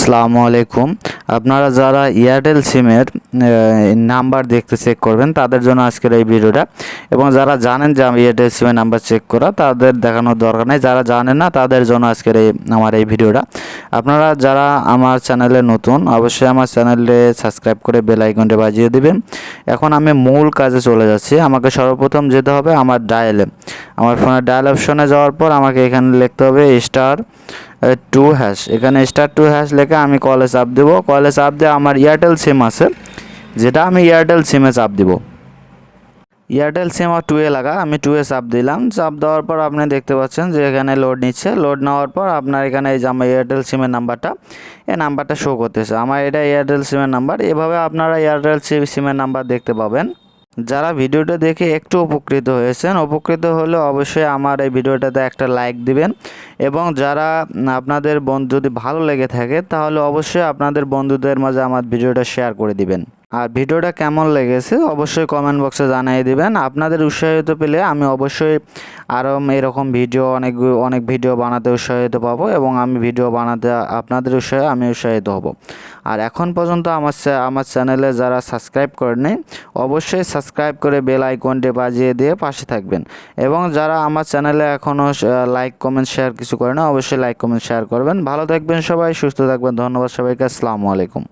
আসসালামু আলাইকুম। আপনারা যারা এয়ারটেল সিমের নাম্বার দেখতে চেক করবেন তাদের জন্য আজকের এই ভিডিওটা, এবং যারা জানেন যে আমি এয়ারটেল সিমের নাম্বার চেক করা তাদের দেখানোর দরকার নেই, যারা জানেন না তাদের জন্য আজকের আমার এই ভিডিওটা। আপনারা যারা আমার চ্যানেলে নতুন অবশ্যই আমার চ্যানেলে সাবস্ক্রাইব করে বেল আইকনটা বাজিয়ে দিবেন। এখন আমি মূল কাজে চলে যাচ্ছি। আমাকে সর্বপ্রথম যেতে হবে আমার ডায়ালে, আমার ফোনের ডায়াল অপশনে যাওয়ার পর আমাকে এখানে লিখতে হবে *2#। এখানে *2# লিখে আমি কলে চাপ দেবো। কলে চাপ দিয়ে আমার এয়ারটেল সিম আছে, যেটা আমি এয়ারটেল সিমে চাপ দিব। এয়ারটেল সিম আর 2 লাগা, আমি 2 চাপ দিলাম। চাপ দেওয়ার পর আপনি দেখতে পাচ্ছেন যে এখানে লোড নিচ্ছে। লোড নেওয়ার পর আপনার এখানে এই যে আমার এয়ারটেল সিমের নাম্বারটা, এই নাম্বারটা শো করতেছে। আমার এটা এয়ারটেল সিমের নাম্বার। এভাবে আপনারা এয়ারটেল সিমের নাম্বার দেখতে পাবেন। যারা ভিডিওটা দেখে একটু উপকৃত হয়েছেন, উপকৃত হলে অবশ্যই আমার এই ভিডিওটাতে একটা লাইক দিবেন, এবং যারা আপনাদের বন্ধু যদি ভালো লেগে থাকে তাহলে অবশ্যই আপনাদের বন্ধুদের মাঝে আমার ভিডিওটা শেয়ার করে দিবেন। আর ভিডিওটা কেমন লেগেছে অবশ্যই কমেন্ট বক্সে জানিয়ে দিবেন। আপনাদের উৎসাহিত পেলে আমি অবশ্যই আরও এরকম ভিডিও অনেক ভিডিও বানাতে উৎসাহিত পাবো, এবং আমি ভিডিও বানাতে আপনাদের উৎসাহে আমি উৎসাহিত হব। আর এখন পর্যন্ত আমার চ্যানেলে যারা সাবস্ক্রাইব করেনি অবশ্যই সাবস্ক্রাইব করে বেল আইকনটি বাজিয়ে দিয়ে পাশে থাকবেন, এবং যারা আমার চ্যানেলে এখনও লাইক কমেন্ট শেয়ার কিছু করে না অবশ্যই লাইক কমেন্ট শেয়ার করবেন। ভালো থাকবেন সবাই, সুস্থ থাকবেন। ধন্যবাদ সবাইকে। আসসালামু আলাইকুম।